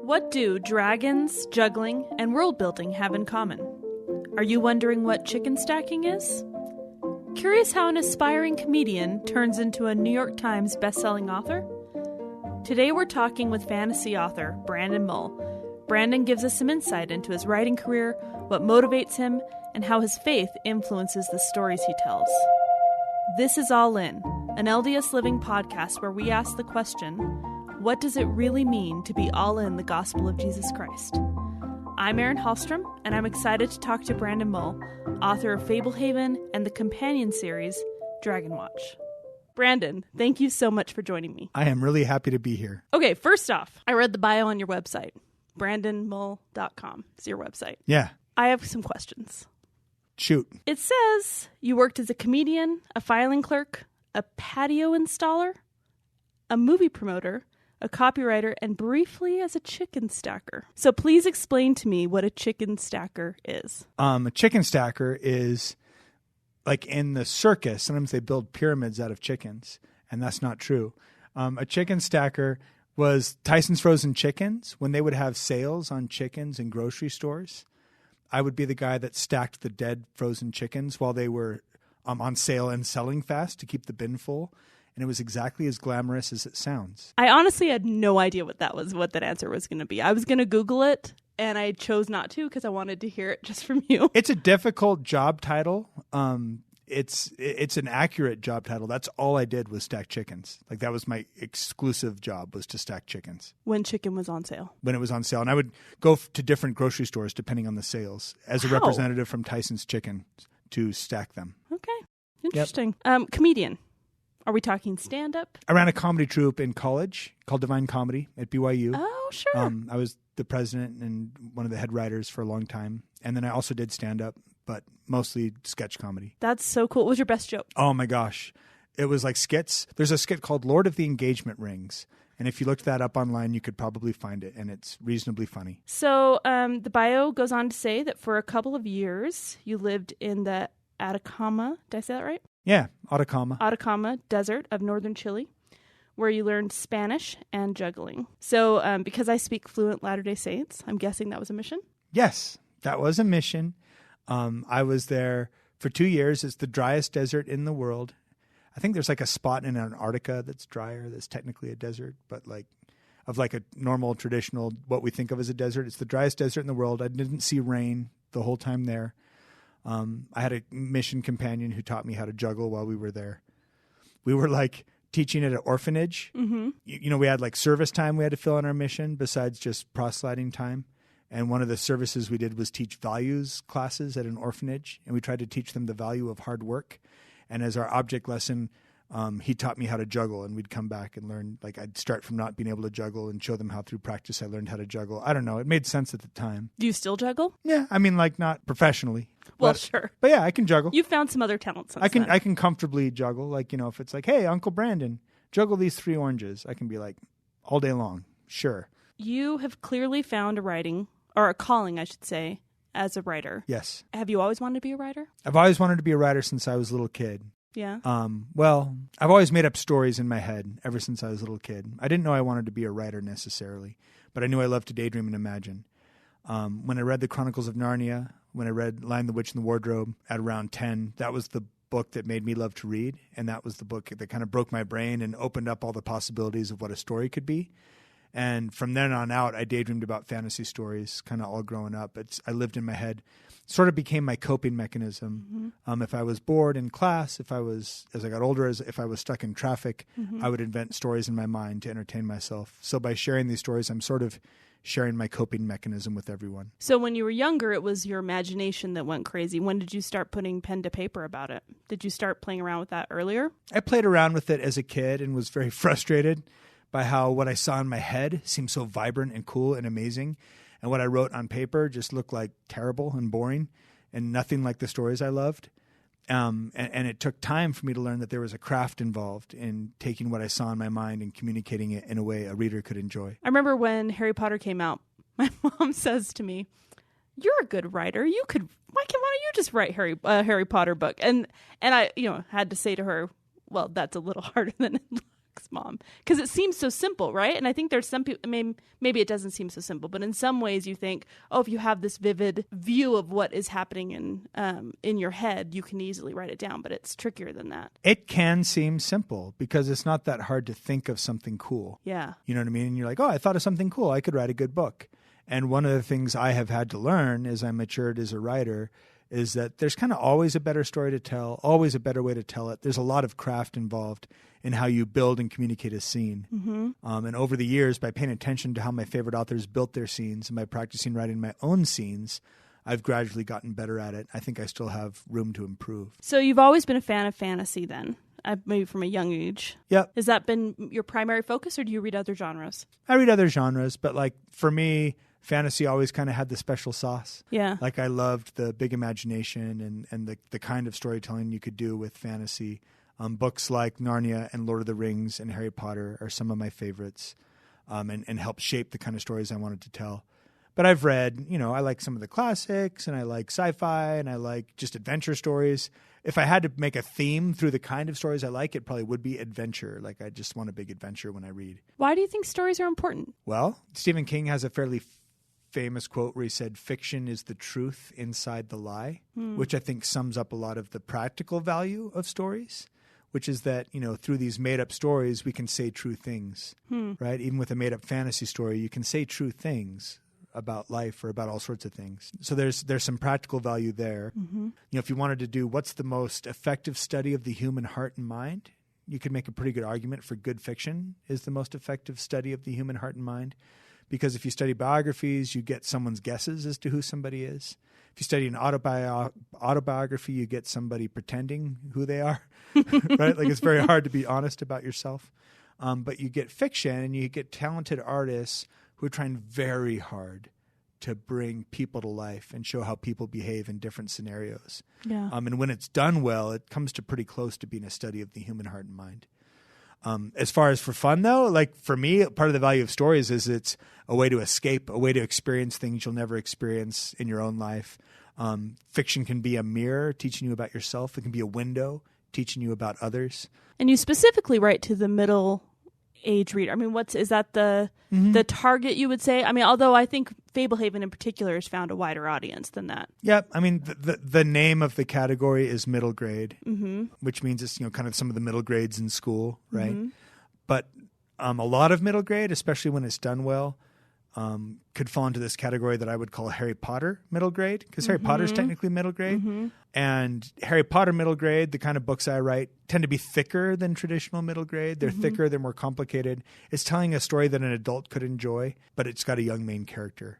What do dragons, juggling, and world building have in common? Are you wondering what chicken stacking is? Curious how an aspiring comedian turns into a New York Times bestselling author? Today we're talking with fantasy author Brandon Mull. Brandon gives us some insight into his writing career, what motivates him, and how his faith influences the stories he tells. This is All In, an LDS Living podcast where we ask the question, what does it really mean to be all in the gospel of Jesus Christ? I'm Erin Hallstrom, and I'm excited to talk to Brandon Mull, author of Fablehaven and the companion series, Dragonwatch. Brandon, thank you so much for joining me. I am really happy to be here. Okay, first off, I read the bio on your website. BrandonMull.com is your website. Yeah. I have some questions. Shoot. It says you worked as a comedian, a filing clerk, a patio installer, a movie promoter, a copywriter, and briefly as a chicken stacker. So please explain to me what a chicken stacker is. A chicken stacker is like in the circus. Sometimes they build pyramids out of chickens, and that's not true. A chicken stacker was Tyson's Frozen Chickens. When they would have sales on chickens in grocery stores, I would be the guy that stacked the dead frozen chickens while they were on sale and selling fast to keep the bin full. And it was exactly as glamorous as it sounds. I honestly had no idea what that answer was going to be. I was going to Google it, and I chose not to because I wanted to hear it just from you. It's a difficult job title. It's an accurate job title. That's all I did was stack chickens. Like that was my exclusive job, was to stack chickens. When chicken was on sale. When it was on sale. And I would go to different grocery stores depending on the sales as a representative from Tyson's Chicken to stack them. Okay. Interesting. Yep. Comedian. Are we talking stand-up? I ran a comedy troupe in college called Divine Comedy at BYU. Oh, sure. I was the president and one of the head writers for a long time. And then I also did stand-up, but mostly sketch comedy. That's so cool. What was your best joke? Oh, my gosh. It was like skits. There's a skit called Lord of the Engagement Rings. And if you looked that up online, you could probably find it. And it's reasonably funny. So the bio goes on to say that for a couple of years, you lived in the Atacama. Did I say that right? Yeah, Atacama Desert of northern Chile, where you learned Spanish and juggling. So because I speak fluent Latter-day Saints, I'm guessing that was a mission? Yes, that was a mission. I was there for 2 years. It's the driest desert in the world. I think there's like a spot in Antarctica that's drier, that's technically a desert, but like a normal, traditional, what we think of as a desert. It's the driest desert in the world. I didn't see rain the whole time there. I had a mission companion who taught me how to juggle while we were there. We were like teaching at an orphanage. Mm-hmm. We had like service time we had to fill on our mission besides just proselyting time. And one of the services we did was teach values classes at an orphanage. And we tried to teach them the value of hard work. And as our object lesson, he taught me how to juggle, and we'd come back and learn. Like I'd start from not being able to juggle and show them how through practice I learned how to juggle. I don't know. It made sense at the time. Do you still juggle? Yeah. I mean, like not professionally. Well, sure. But yeah, I can juggle. You found some other talents since I can then. comfortably juggle. Like, if it's like, hey, Uncle Brandon, juggle these 3 oranges. I can be like all day long. Sure. You have clearly found a calling, I should say, as a writer. Yes. Have you always wanted to be a writer? I've always wanted to be a writer since I was a little kid. Yeah. Well, I've always made up stories in my head ever since I was a little kid. I didn't know I wanted to be a writer necessarily, but I knew I loved to daydream and imagine. When I read the Chronicles of Narnia, when I read Lion, the Witch, and the Wardrobe at around 10, that was the book that made me love to read. And that was the book that kind of broke my brain and opened up all the possibilities of what a story could be. And from then on out, I daydreamed about fantasy stories kind of all growing up. I lived in my head. Sort of became my coping mechanism. Mm-hmm. If I was bored in class, as I got older, if I was stuck in traffic, mm-hmm. I would invent stories in my mind to entertain myself. So by sharing these stories, I'm sort of sharing my coping mechanism with everyone. So when you were younger, it was your imagination that went crazy. When did you start putting pen to paper about it? Did you start playing around with that earlier? I played around with it as a kid and was very frustrated by how what I saw in my head seemed so vibrant and cool and amazing. And what I wrote on paper just looked like terrible and boring and nothing like the stories I loved. And it took time for me to learn that there was a craft involved in taking what I saw in my mind and communicating it in a way a reader could enjoy. I remember when Harry Potter came out, my mom says to me, "You're a good writer. Why don't you just write a Harry Potter book?" And I, had to say to her, "Well, that's a little harder than it looks." Thanks, Mom. Because it seems so simple, right? And I think there's some people, maybe it doesn't seem so simple, but in some ways you think, oh, if you have this vivid view of what is happening in your head, you can easily write it down, but it's trickier than that. It can seem simple because it's not that hard to think of something cool. Yeah. You know what I mean? And you're like, oh, I thought of something cool. I could write a good book. And one of the things I have had to learn as I matured as a writer is that there's kind of always a better story to tell, always a better way to tell it. There's a lot of craft involved in how you build and communicate a scene. Mm-hmm. And over the years, by paying attention to how my favorite authors built their scenes and by practicing writing my own scenes, I've gradually gotten better at it. I think I still have room to improve. So you've always been a fan of fantasy then? Maybe from a young age. Yep. Has that been your primary focus, or do you read other genres? I read other genres, but like for me, fantasy always kind of had the special sauce. Yeah. Like I loved the big imagination and the kind of storytelling you could do with fantasy. Books like Narnia and Lord of the Rings and Harry Potter are some of my favorites, and helped shape the kind of stories I wanted to tell. But I've read, I like some of the classics, and I like sci-fi, and I like just adventure stories. If I had to make a theme through the kind of stories I like, it probably would be adventure. Like I just want a big adventure when I read. Why do you think stories are important? Well, Stephen King has a fairly famous quote where he said, "Fiction is the truth inside the lie," which I think sums up a lot of the practical value of stories, which is that, through these made-up stories, we can say true things, right? Even with a made-up fantasy story, you can say true things about life or about all sorts of things. So there's some practical value there. Mm-hmm. If you wanted to do what's the most effective study of the human heart and mind, you could make a pretty good argument for good fiction is the most effective study of the human heart and mind. Because if you study biographies, you get someone's guesses as to who somebody is. If you study an autobiography, you get somebody pretending who they are, right? Like it's very hard to be honest about yourself. But you get fiction and you get talented artists who are trying very hard to bring people to life and show how people behave in different scenarios. Yeah. And when it's done well, it comes to pretty close to being a study of the human heart and mind. As far as for fun, though, like for me, part of the value of stories is it's a way to escape, a way to experience things you'll never experience in your own life. Fiction can be a mirror teaching you about yourself. It can be a window teaching you about others. And you specifically write to the middle age reader. I mean, is that the target you would say? I mean, although I think Fablehaven in particular has found a wider audience than that. Yeah, I mean, the name of the category is middle grade, Mm-hmm. which means it's kind of some of the middle grades in school, right? Mm-hmm. But a lot of middle grade, especially when it's done well, could fall into this category that I would call Harry Potter middle grade, because Harry Potter's technically middle grade. Mm-hmm. And Harry Potter middle grade, the kind of books I write, tend to be thicker than traditional middle grade. They're thicker, they're more complicated. It's telling a story that an adult could enjoy, but it's got a young main character.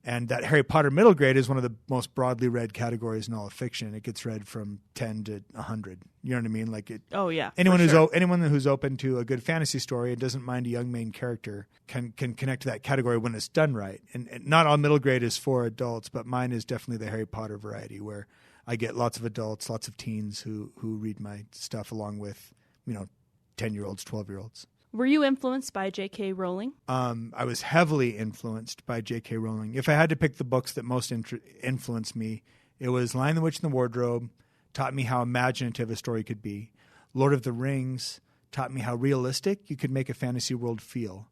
And that Harry Potter middle grade is one of the most broadly read categories in all of fiction. It gets read from 10 to 100. You know what I mean? Like it. Oh yeah. Anyone who's open to a good fantasy story and doesn't mind a young main character can connect to that category when it's done right. And not all middle grade is for adults, but mine is definitely the Harry Potter variety, where I get lots of adults, lots of teens who read my stuff along with 10-year-olds, 12-year-olds. Were you influenced by J.K. Rowling? I was heavily influenced by J.K. Rowling. If I had to pick the books that most influenced me, it was Lion, the Witch, and the Wardrobe, taught me how imaginative a story could be. Lord of the Rings taught me how realistic you could make a fantasy world feel.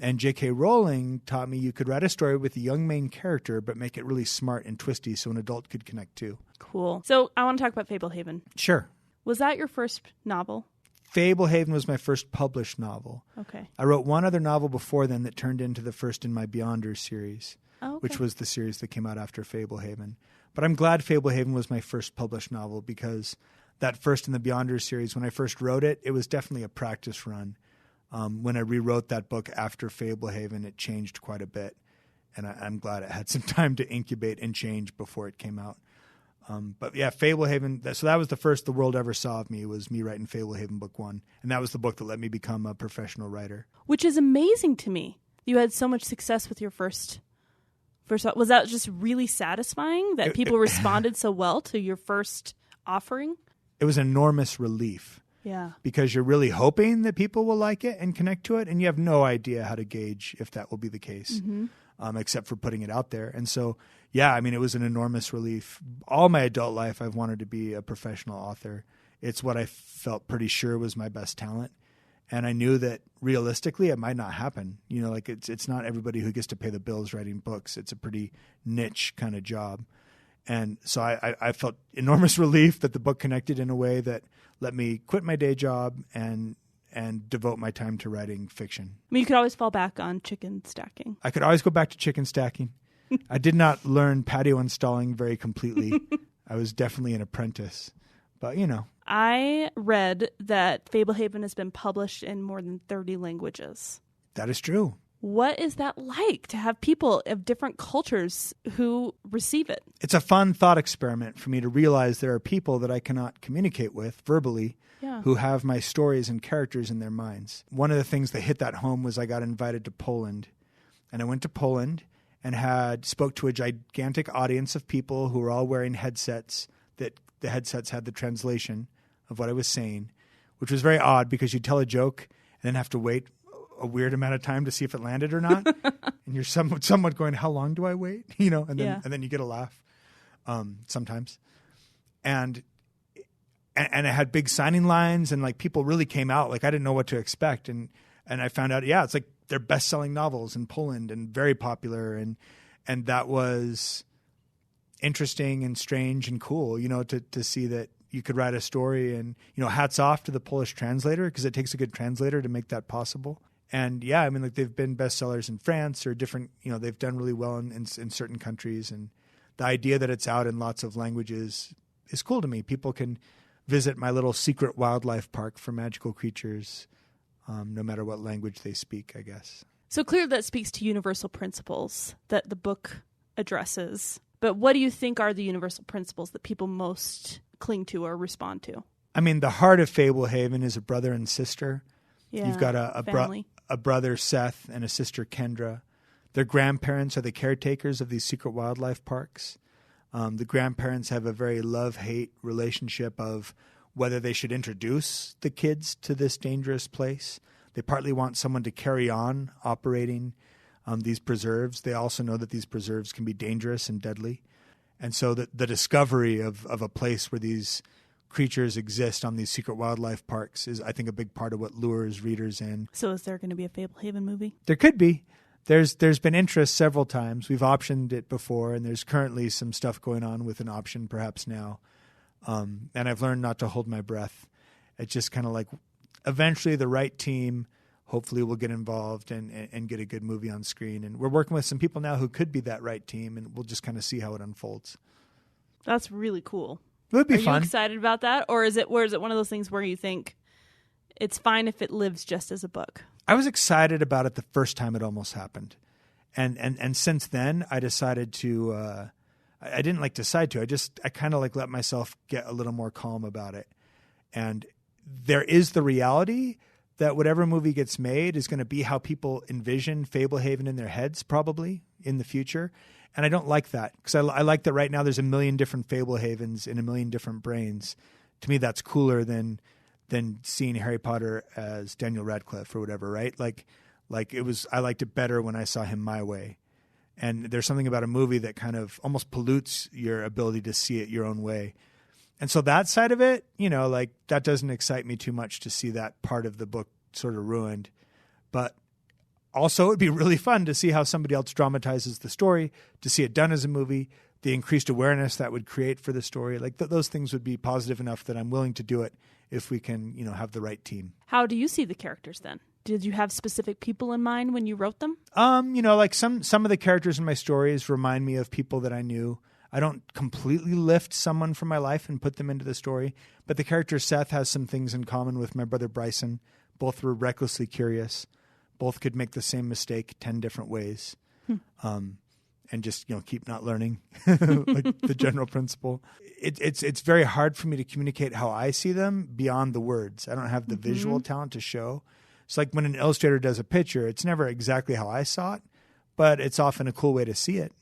And J.K. Rowling taught me you could write a story with a young main character, but make it really smart and twisty so an adult could connect too. Cool. So I want to talk about Fablehaven. Sure. Was that your first novel? Fablehaven was my first published novel. Okay. I wrote one other novel before then that turned into the first in my Beyonders series, which was the series that came out after Fablehaven. But I'm glad Fablehaven was my first published novel, because that first in the Beyonders series, when I first wrote it, it was definitely a practice run. When I rewrote that book after Fablehaven, it changed quite a bit. And I'm glad it had some time to incubate and change before it came out. But yeah, Fablehaven, so that was the first the world ever saw of me, was me writing Fablehaven book 1. And that was the book that let me become a professional writer. Which is amazing to me. You had so much success with your first. Was that just really satisfying that people responded so well to your first offering? It was enormous relief. Yeah. Because you're really hoping that people will like it and connect to it, and you have no idea how to gauge if that will be the case, except for putting it out there. And so, yeah, I mean, it was an enormous relief. All my adult life, I've wanted to be a professional author. It's what I felt pretty sure was my best talent. And I knew that realistically it might not happen. You know, like it's not everybody who gets to pay the bills writing books. It's a pretty niche kind of job. And so I felt enormous relief that the book connected in a way that let me quit my day job and devote my time to writing fiction. I mean, you could always fall back on chicken stacking. I could always go back to chicken stacking. I did not learn patio installing very completely. I was definitely an apprentice. But, you know. I read that Fablehaven has been published in more than 30 languages. That is true. What is that like to have people of different cultures who receive it? It's a fun thought experiment for me to realize there are people that I cannot communicate with verbally who have my stories and characters in their minds. One of the things that hit that home was I got invited to Poland. And I went to Poland and spoke to a gigantic audience of people who were all wearing headsets that the headsets had the translation of what I was saying, which was very odd because you tell a joke and then have to wait a weird amount of time to see if it landed or not. And you're somewhat going, how long do I wait? You know, and then you get a laugh sometimes. And it had big signing lines and like people really came out. Like I didn't know what to expect. And I found out, it's like they're best-selling novels in Poland and very popular. And that was interesting and strange and cool, you know, to see that you could write a story. And, you know, hats off to the Polish translator because it takes a good translator to make that possible. And yeah, I mean, like they've been bestsellers in France or different, you know, they've done really well in certain countries. And the idea that it's out in lots of languages is cool to me. People can visit my little secret wildlife park for magical creatures, no matter what language they speak, I guess. So clearly that speaks to universal principles that the book addresses. But what do you think are the universal principles that people most cling to or respond to? I mean, the heart of Fablehaven is a brother and sister. Yeah, you've got a brother, Seth, and a sister, Kendra. Their grandparents are the caretakers of these secret wildlife parks. The grandparents have a very love-hate relationship of whether they should introduce the kids to this dangerous place. They partly want someone to carry on operating these preserves. They also know that these preserves can be dangerous and deadly. And so the discovery of a place where these creatures exist on these secret wildlife parks is, I think, a big part of what lures readers in. So is there going to be a Fablehaven movie? There could be. There's been interest several times. We've optioned it before, and there's currently some stuff going on with an option perhaps now. And I've learned not to hold my breath. It's just kind of like eventually the right team hopefully will get involved and get a good movie on screen. And we're working with some people now who could be that right team, and we'll just kind of see how it unfolds. That's really cool. It would be fun. Are you excited about that? Or is it one of those things where you think it's fine if it lives just as a book? I was excited about it the first time it almost happened. And since then, I decided to I didn't like decide to. I kind of like let myself get a little more calm about it. And there is the reality that whatever movie gets made is going to be how people envision Fablehaven in their heads probably in the future. And I don't like that because I like that right now there's a million different Fablehavens in a million different brains. To me, that's cooler than seeing Harry Potter as Daniel Radcliffe or whatever, right? Like I liked it better when I saw him my way. And there's something about a movie that kind of almost pollutes your ability to see it your own way. And so that side of it, you know, like that doesn't excite me too much to see that part of the book sort of ruined. But also it'd be really fun to see how somebody else dramatizes the story, to see it done as a movie, the increased awareness that would create for the story. Like those things would be positive enough that I'm willing to do it if we can, you know, have the right team. How do you see the characters then? Did you have specific people in mind when you wrote them? You know, like some of the characters in my stories remind me of people that I knew. I don't completely lift someone from my life and put them into the story, but the character Seth has some things in common with my brother Bryson. Both were recklessly curious. Both could make the same mistake 10 different ways. And just, you know, keep not learning, like the general principle. It's very hard for me to communicate how I see them beyond the words. I don't have the visual talent to show. It's like when an illustrator does a picture, it's never exactly how I saw it, but it's often a cool way to see it.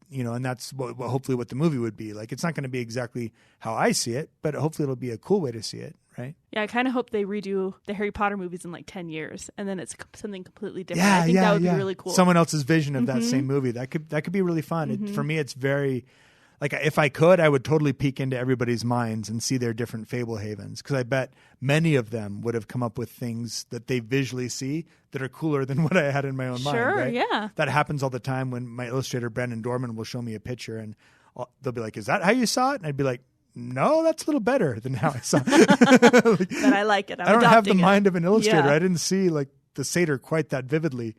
You know, and that's hopefully what the movie would be. Like, it's not going to be exactly how I see it, but hopefully it'll be a cool way to see it, right? Yeah, I kind of hope they redo the Harry Potter movies in like 10 years, and then it's something completely different. I think that would be really cool. Someone else's vision of that same movie. That could be really fun. For me, it's very like if I could, I would totally peek into everybody's minds and see their different Fablehavens, because I bet many of them would have come up with things that they visually see that are cooler than what I had in my own mind. Sure, Right? yeah. That happens all the time when my illustrator Brandon Dorman will show me a picture and they'll be like, "Is that how you saw it?" And I'd be like, "No, that's a little better than how I saw it." But I like it. I don't have the mind of an illustrator. Yeah. I didn't see like the satyr quite that vividly.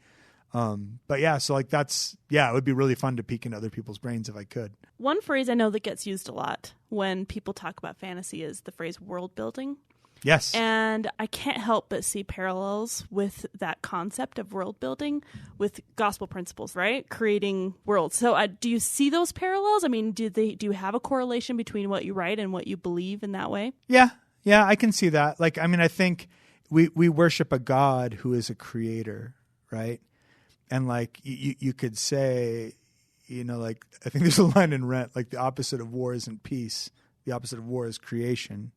But yeah, so like it would be really fun to peek into other people's brains if I could. One phrase I know that gets used a lot when people talk about fantasy is the phrase world building. Yes. And I can't help but see parallels with that concept of world building with gospel principles, right? Creating worlds. So do you see those parallels? I mean, do you have a correlation between what you write and what you believe in that way? Yeah, I can see that. Like, I mean, I think we worship a God who is a creator, right? And like you could say, like I think there's a line in Rent, like the opposite of war isn't peace. The opposite of war is creation.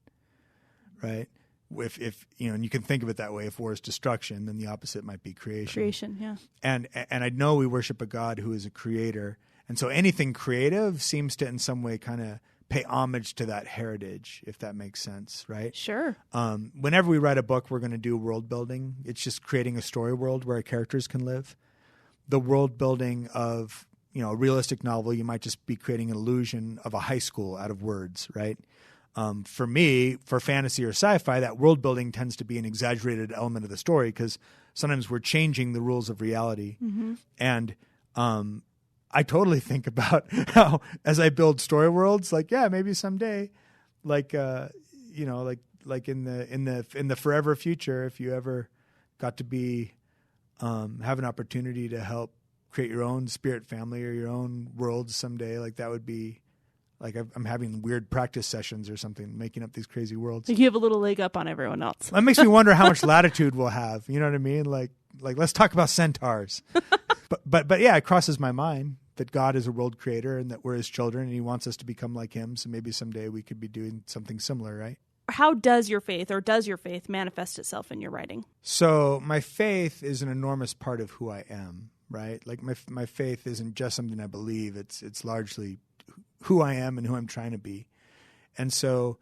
Right. If and you can think of it that way. If war is destruction, then the opposite might be creation. Creation, yeah. And I know we worship a God who is a creator, and so anything creative seems to, in some way, kind of pay homage to that heritage, if that makes sense, right? Sure. Whenever we write a book, we're going to do world building. It's just creating a story world where our characters can live. The world building of a realistic novel, you might just be creating an illusion of a high school out of words, right? For me, for fantasy or sci-fi, that world building tends to be an exaggerated element of the story because sometimes we're changing the rules of reality. Mm-hmm. And I totally think about how, as I build story worlds, like, yeah, maybe someday, like like in the forever future, if you ever got to be have an opportunity to help create your own spirit family or your own worlds someday, like that would be. Like I'm having weird practice sessions or something, making up these crazy worlds. Like you have a little leg up on everyone else. That makes me wonder how much latitude we'll have. You know what I mean? Like let's talk about centaurs. but yeah, it crosses my mind that God is a world creator and that we're his children and he wants us to become like him. So maybe someday we could be doing something similar, right? How does your faith manifest itself in your writing? So my faith is an enormous part of who I am, right? Like my faith isn't just something I believe. It's largely who I am and who I'm trying to be. And so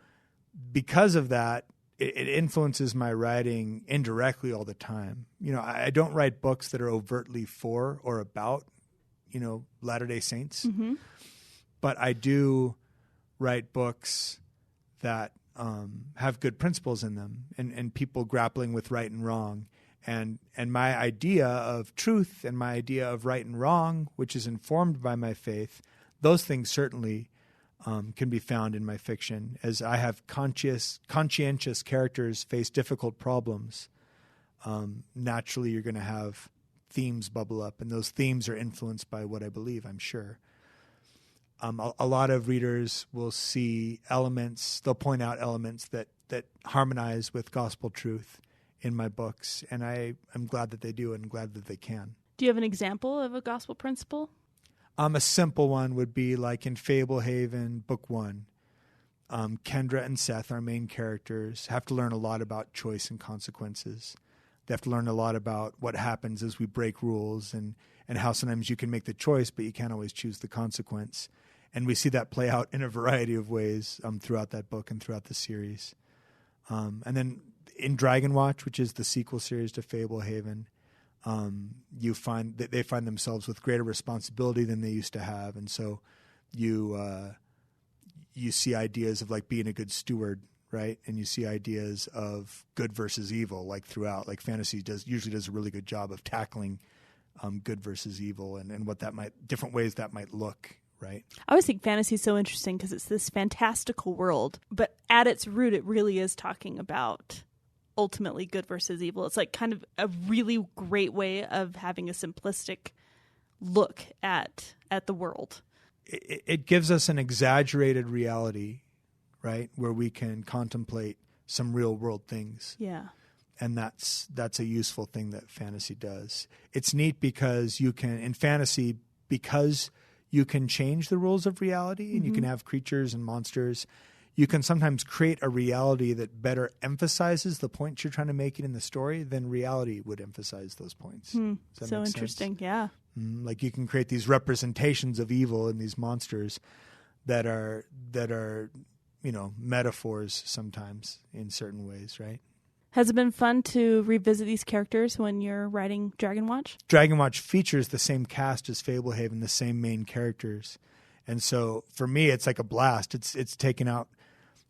because of that, it influences my writing indirectly all the time. I don't write books that are overtly for or about, Latter-day Saints. Mm-hmm. But I do write books that have good principles in them and people grappling with right and wrong. And my idea of truth and my idea of right and wrong, which is informed by my faith, those things certainly can be found in my fiction. As I have conscientious characters face difficult problems, naturally you're going to have themes bubble up, and those themes are influenced by what I believe, I'm sure. A lot of readers will see elements, they'll point out elements that harmonize with gospel truth in my books, and I'm glad that they do and glad that they can. Do you have an example of a gospel principle? A simple one would be like in Fablehaven, Book 1. Kendra and Seth, our main characters, have to learn a lot about choice and consequences. They have to learn a lot about what happens as we break rules and how sometimes you can make the choice, but you can't always choose the consequence. And we see that play out in a variety of ways throughout that book and throughout the series. And then in Dragonwatch, which is the sequel series to Fablehaven, you find that they find themselves with greater responsibility than they used to have, and so you see ideas of like being a good steward, right? And you see ideas of good versus evil, like throughout. Like fantasy usually does a really good job of tackling good versus evil and what that might, different ways that might look, right? I always think fantasy is so interesting because it's this fantastical world, but at its root, it really is talking about ultimately good versus evil. It's like kind of a really great way of having a simplistic look at the world. It gives us an exaggerated reality, right, where we can contemplate some real world things. Yeah. And that's a useful thing that fantasy does. It's neat because you can, in fantasy, because you can change the rules of reality and you can have creatures and monsters, you can sometimes create a reality that better emphasizes the points you're trying to make in the story than reality would emphasize those points. So interesting, yeah. Like you can create these representations of evil and these monsters that are metaphors sometimes in certain ways, right? Has it been fun to revisit these characters when you're writing Dragonwatch? Dragonwatch features the same cast as Fablehaven, the same main characters. And so for me, it's like a blast. It's taken out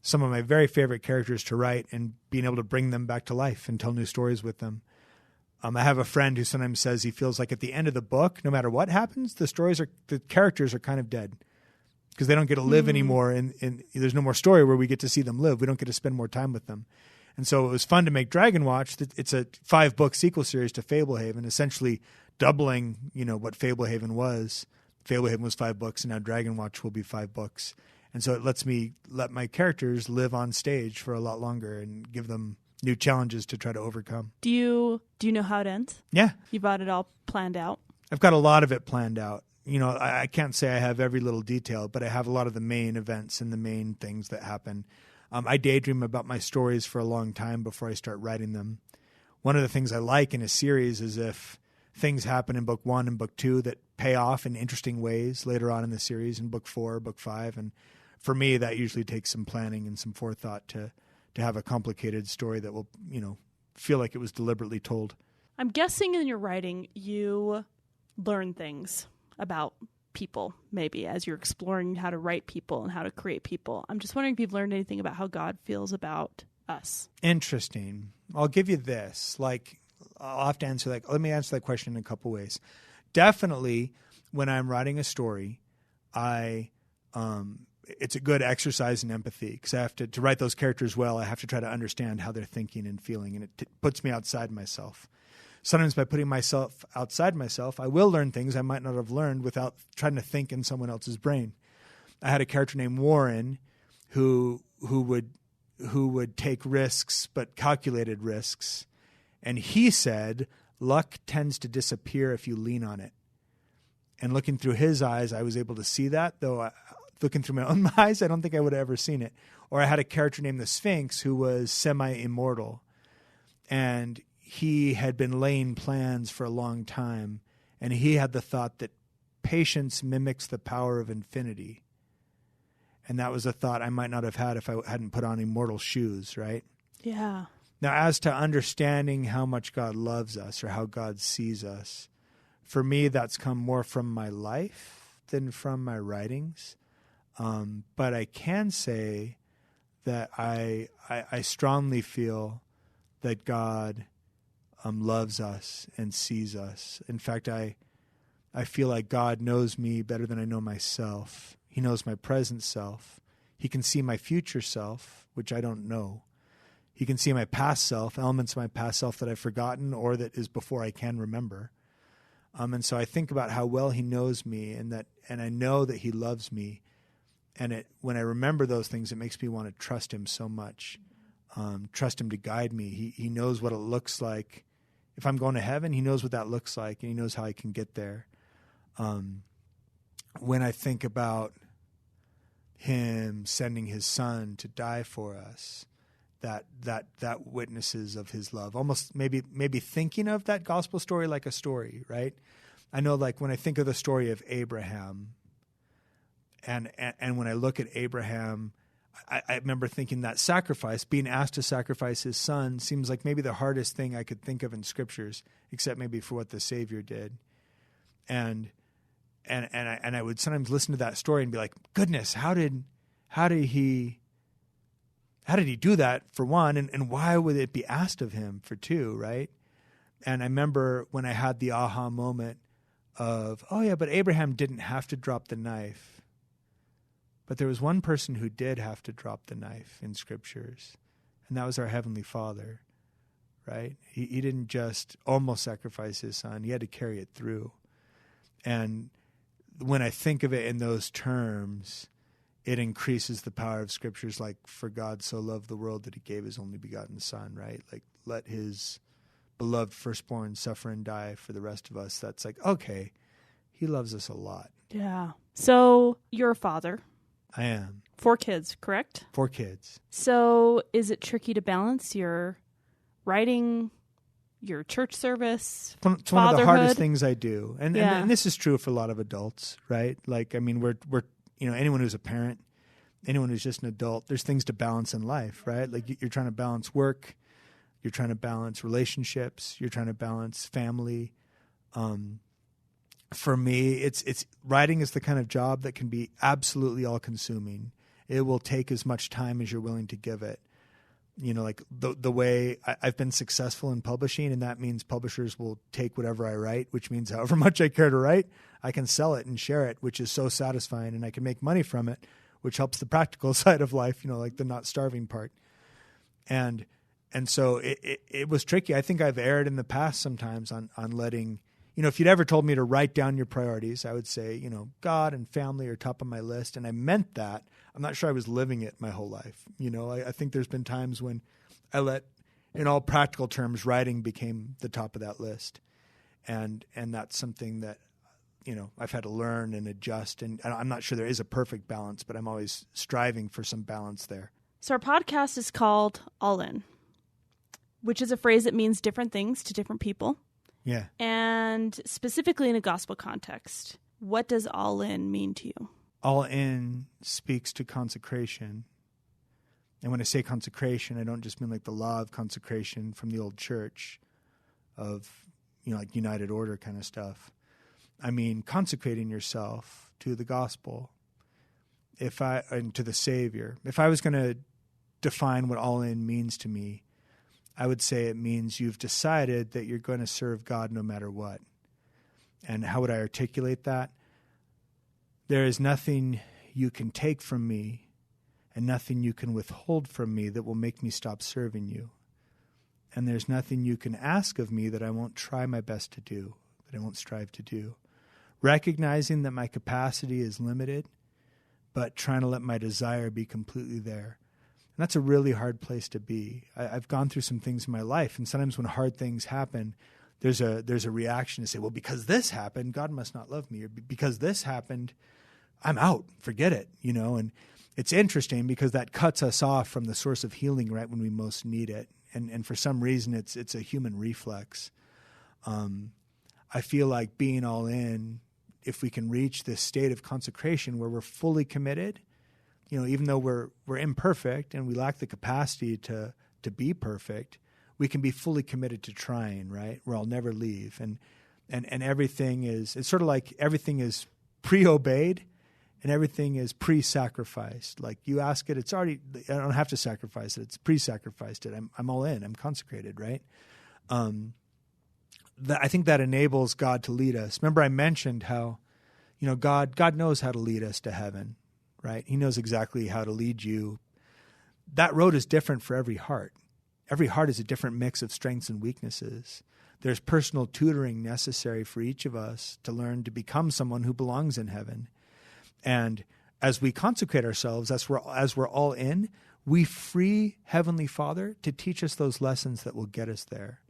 some of my very favorite characters to write and being able to bring them back to life and tell new stories with them. I have a friend who sometimes says he feels like at the end of the book, no matter what happens, the characters are kind of dead because they don't get to live anymore. And there's no more story where we get to see them live. We don't get to spend more time with them. And so it was fun to make Dragonwatch. It's a 5-book sequel series to Fablehaven, essentially doubling, what Fablehaven was. Fablehaven was 5 books, and now Dragonwatch will be 5 books. And so it lets me let my characters live on stage for a lot longer and give them new challenges to try to overcome. Do you know how it ends? Yeah. You got it all planned out? I've got a lot of it planned out. I can't say I have every little detail, but I have a lot of the main events and the main things that happen. I daydream about my stories for a long time before I start writing them. One of the things I like in a series is if things happen in book 1 and book 2 that pay off in interesting ways later on in the series in book 4, book 5. And for me, that usually takes some planning and some forethought to have a complicated story that will, feel like it was deliberately told. I'm guessing in your writing, you learn things about people, maybe, as you're exploring how to write people and how to create people. I'm just wondering if you've learned anything about how God feels about us. Interesting. I'll give you this. I'll have to answer let me answer that question in a couple ways. Definitely, when I'm writing a story, it's a good exercise in empathy because I have to write those characters well. I have to try to understand how they're thinking and feeling, and it puts me outside myself. Sometimes by putting myself outside myself, I will learn things I might not have learned without trying to think in someone else's brain. I had a character named Warren who would take risks, but calculated risks. And he said, luck tends to disappear if you lean on it. And looking through his eyes, I was able to see that, though looking through my own eyes, I don't think I would have ever seen it. Or I had a character named the Sphinx who was semi-immortal. And he had been laying plans for a long time, and he had the thought that patience mimics the power of infinity. And that was a thought I might not have had if I hadn't put on immortal shoes, right? Yeah. Now, as to understanding how much God loves us or how God sees us, for me, that's come more from my life than from my writings. But I can say that I strongly feel that God loves us and sees us. In fact, I feel like God knows me better than I know myself. He knows my present self. He can see my future self, which I don't know. He can see my past self, elements of my past self that I've forgotten or that is before I can remember. And so I think about how well he knows me and I know that he loves me. And when I remember those things, it makes me want to trust him so much. Trust him to guide me. He knows what it looks like. If I'm going to heaven, he knows what that looks like, and he knows how I can get there. When I think about him sending his son to die for us, that witnesses of his love. Almost maybe thinking of that gospel story like a story, right? I know, when I think of the story of Abraham, and when I look at Abraham, I remember thinking that sacrifice, being asked to sacrifice his son, seems like maybe the hardest thing I could think of in scriptures, except maybe for what the Savior did. And I would sometimes listen to that story and be like, goodness, how did he do that, for one, and why would it be asked of him, for two, right? And I remember when I had the aha moment of, oh yeah, but Abraham didn't have to drop the knife. But there was one person who did have to drop the knife in scriptures, and that was our Heavenly Father, right? He didn't just almost sacrifice his son. He had to carry it through. And when I think of it in those terms, it increases the power of scriptures like, for God so loved the world that he gave his only begotten son, right? Like, let his beloved firstborn suffer and die for the rest of us. That's like, okay, he loves us a lot. Yeah. So you're a father. I am. 4 kids, correct? 4 kids. So is it tricky to balance your writing, your church service, It's one of the hardest things I do. And this is true for a lot of adults, right? Like, I mean, we're anyone who's a parent, anyone who's just an adult, there's things to balance in life, right? Like you're trying to balance work, you're trying to balance relationships, you're trying to balance family. For me, it's writing is the kind of job that can be absolutely all-consuming. It will take as much time as you're willing to give it. Like the way I've been successful in publishing, and that means publishers will take whatever I write, which means however much I care to write, I can sell it and share it, which is so satisfying, and I can make money from it, which helps the practical side of life, like the not starving part. And so it was tricky. I think I've erred in the past sometimes on letting, if you'd ever told me to write down your priorities, I would say, God and family are top of my list. And I meant that. I'm not sure I was living it my whole life. I think there's been times when I let, in all practical terms, writing became the top of that list. And that's something that, I've had to learn and adjust. And I'm not sure there is a perfect balance, but I'm always striving for some balance there. So our podcast is called All In, which is a phrase that means different things to different people. Yeah. And specifically in a gospel context, what does all in mean to you? All in speaks to consecration. And when I say consecration, I don't just mean like the law of consecration from the old church of, like United Order kind of stuff. I mean consecrating yourself to the gospel and to the Savior. If I was going to define what all in means to me, I would say it means you've decided that you're going to serve God no matter what. And how would I articulate that? There is nothing you can take from me and nothing you can withhold from me that will make me stop serving you. And there's nothing you can ask of me that I won't try my best to do, that I won't strive to do. Recognizing that my capacity is limited, but trying to let my desire be completely there. And that's a really hard place to be. I've gone through some things in my life, and sometimes when hard things happen, there's a reaction to say, well, because this happened, God must not love me, or because this happened, I'm out, forget it, and it's interesting because that cuts us off from the source of healing right when we most need it. And for some reason, it's a human reflex. I feel like being all in, if we can reach this state of consecration where we're fully committed, even though we're imperfect and we lack the capacity to be perfect, we can be fully committed to trying, right? Where I'll never leave. And everything it's sort of like everything is pre-obeyed and everything is pre-sacrificed. Like you ask it, it's already, I don't have to sacrifice it. It's pre-sacrificed it. I'm all in. I'm consecrated, right? I think that enables God to lead us. Remember I mentioned how, God knows how to lead us to heaven, right? He knows exactly how to lead you. That road is different for every heart. Every heart is a different mix of strengths and weaknesses. There's personal tutoring necessary for each of us to learn to become someone who belongs in heaven. And as we consecrate ourselves, as we're all in, we free Heavenly Father to teach us those lessons that will get us there.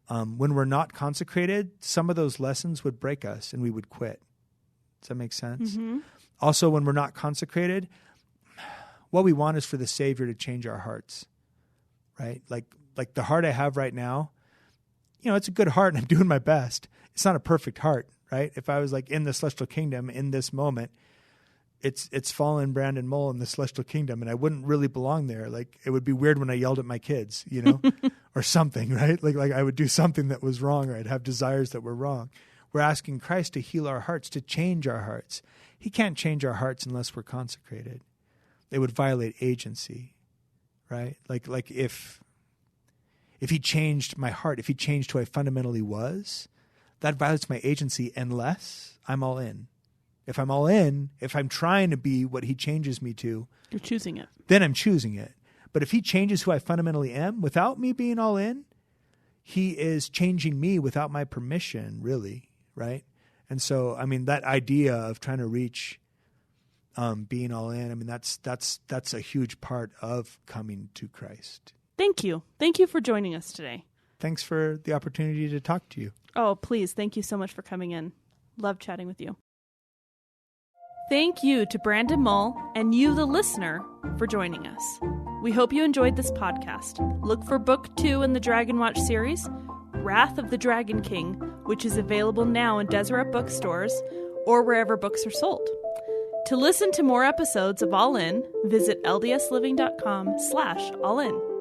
When we're not consecrated, some of those lessons would break us and we would quit. Does that make sense? Mm-hmm. Also, when we're not consecrated, what we want is for the Savior to change our hearts, right? Like the heart I have right now, it's a good heart and I'm doing my best. It's not a perfect heart, right? If I was like in the celestial kingdom in this moment, it's fallen Brandon Mull in the celestial kingdom and I wouldn't really belong there. Like it would be weird when I yelled at my kids, or something, right? Like I would do something that was wrong or I'd have desires that were wrong. We're asking Christ to heal our hearts, to change our hearts. He can't change our hearts unless we're consecrated. It would violate agency, right? Like if he changed my heart, if he changed who I fundamentally was, that violates my agency unless I'm all in. If I'm all in, if I'm trying to be what he changes me to, you're choosing it. Then I'm choosing it. But if he changes who I fundamentally am without me being all in, he is changing me without my permission, really, right? And so, that idea of trying to reach being all in, that's a huge part of coming to Christ. Thank you. Thank you for joining us today. Thanks for the opportunity to talk to you. Oh, please. Thank you so much for coming in. Love chatting with you. Thank you to Brandon Mull and you, the listener, for joining us. We hope you enjoyed this podcast. Look for Book 2 in the Dragonwatch series, Wrath of the Dragon King, which is available now in Deseret bookstores or wherever books are sold. To listen to more episodes of All In, visit ldsliving.com/allin.